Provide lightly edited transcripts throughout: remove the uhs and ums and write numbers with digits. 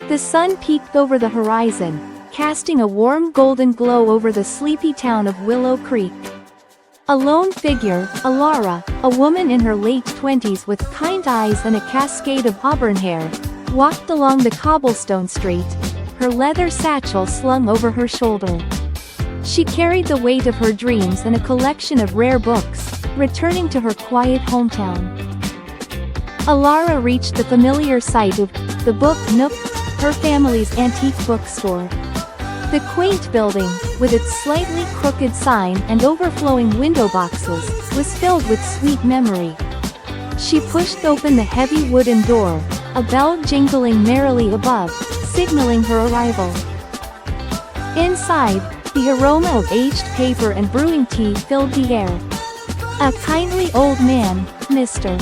The sun peeked over the horizon, casting a warm golden glow over the sleepy town of Willow Creek. A lone figure, Alara, a woman in her late 20s with kind eyes and a cascade of auburn hair, walked along the cobblestone street, her leather satchel slung over her shoulder. She carried the weight of her dreams and a collection of rare books, returning to her quiet hometown. Alara reached the familiar sight of the Book Nook, her family's antique bookstore. The quaint building, with its slightly crooked sign and overflowing window boxes, was filled with sweet memory. She pushed open the heavy wooden door, a bell jingling merrily above, signaling her arrival. Inside, the aroma of aged paper and brewing tea filled the air. A kindly old man, Mr.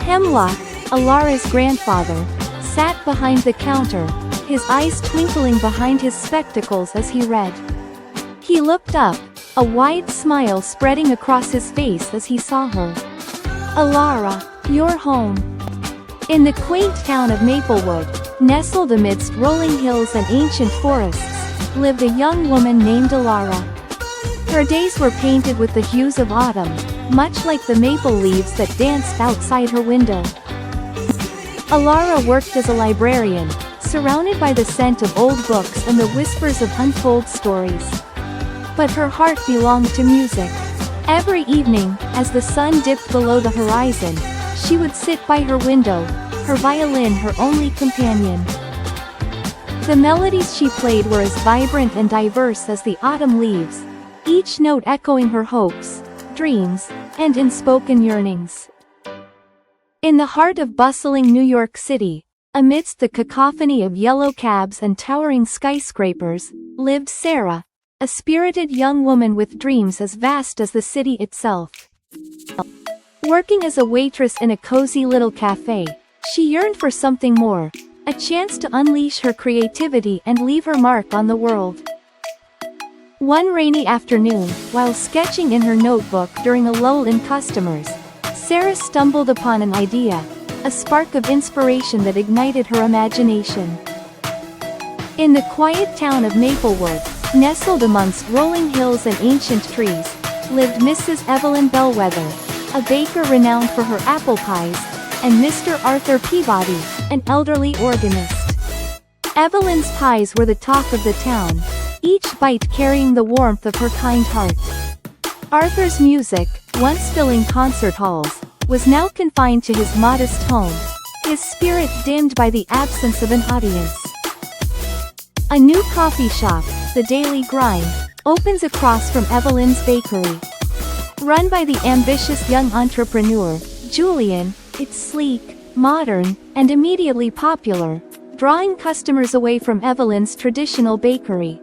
Hemlock, Alara's grandfather, sat behind the counter, his eyes twinkling behind his spectacles as he read. He looked up, a wide smile spreading across his face as he saw her. "Alara, you're home." In the quaint town of Maplewood, nestled amidst rolling hills and ancient forests, lived a young woman named Alara. Her days were painted with the hues of autumn, much like the maple leaves that danced outside her window. Alara worked as a librarian, surrounded by the scent of old books and the whispers of untold stories. But her heart belonged to music. Every evening, as the sun dipped below the horizon, she would sit by her window, her violin her only companion. The melodies she played were as vibrant and diverse as the autumn leaves, each note echoing her hopes, dreams, and unspoken yearnings. In the heart of bustling New York City, amidst the cacophony of yellow cabs and towering skyscrapers, lived Sarah, a spirited young woman with dreams as vast as the city itself. Working as a waitress in a cozy little cafe, she yearned for something more, a chance to unleash her creativity and leave her mark on the world. One rainy afternoon, while sketching in her notebook during a lull in customers, Sarah stumbled upon an idea, a spark of inspiration that ignited her imagination. In the quiet town of Maplewood, nestled amongst rolling hills and ancient trees, lived Mrs. Evelyn Bellwether, a baker renowned for her apple pies, and Mr. Arthur Peabody, an elderly organist. Evelyn's pies were the talk of the town, each bite carrying the warmth of her kind heart. Arthur's music, once filling concert halls, was now confined to his modest home, his spirit dimmed by the absence of an audience. A new coffee shop, The Daily Grind, opens across from Evelyn's bakery. Run by the ambitious young entrepreneur, Julian, it's sleek, modern, and immediately popular, drawing customers away from Evelyn's traditional bakery.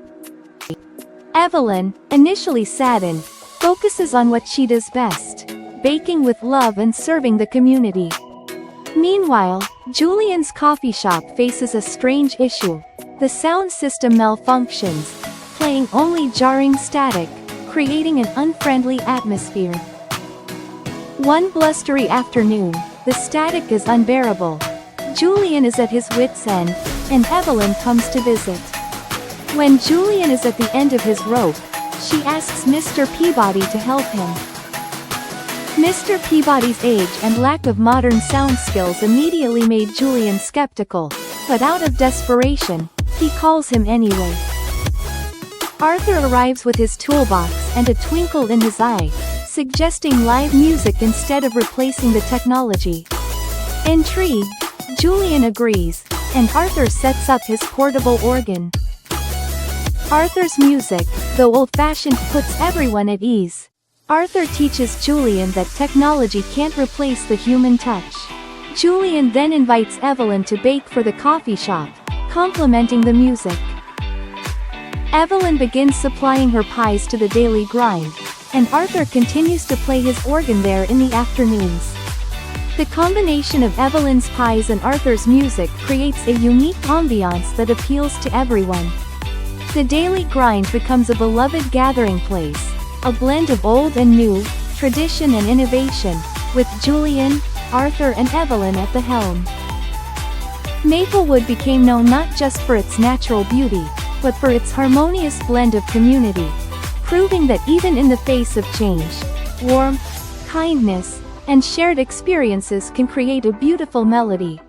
Evelyn, initially saddened, focuses on what she does best, baking with love and serving the community. Meanwhile, Julian's coffee shop faces a strange issue. The sound system malfunctions, playing only jarring static, creating an unfriendly atmosphere. One blustery afternoon, the static is unbearable. Julian is at his wit's end, and Evelyn comes to visit. When Julian is at the end of his rope, she asks Mr. Peabody to help him. Mr. Peabody's age and lack of modern sound skills immediately made Julian skeptical, but out of desperation, he calls him anyway. Arthur arrives with his toolbox and a twinkle in his eye, suggesting live music instead of replacing the technology. Intrigued, Julian agrees, and Arthur sets up his portable organ. Arthur's music, though old-fashioned, puts everyone at ease. Arthur teaches Julian that technology can't replace the human touch. Julian then invites Evelyn to bake for the coffee shop, complementing the music. Evelyn begins supplying her pies to the Daily Grind, and Arthur continues to play his organ there in the afternoons. The combination of Evelyn's pies and Arthur's music creates a unique ambiance that appeals to everyone. The Daily Grind becomes a beloved gathering place, a blend of old and new, tradition and innovation, with Julian, Arthur and Evelyn at the helm. Maplewood became known not just for its natural beauty, but for its harmonious blend of community, proving that even in the face of change, warmth, kindness, and shared experiences can create a beautiful melody.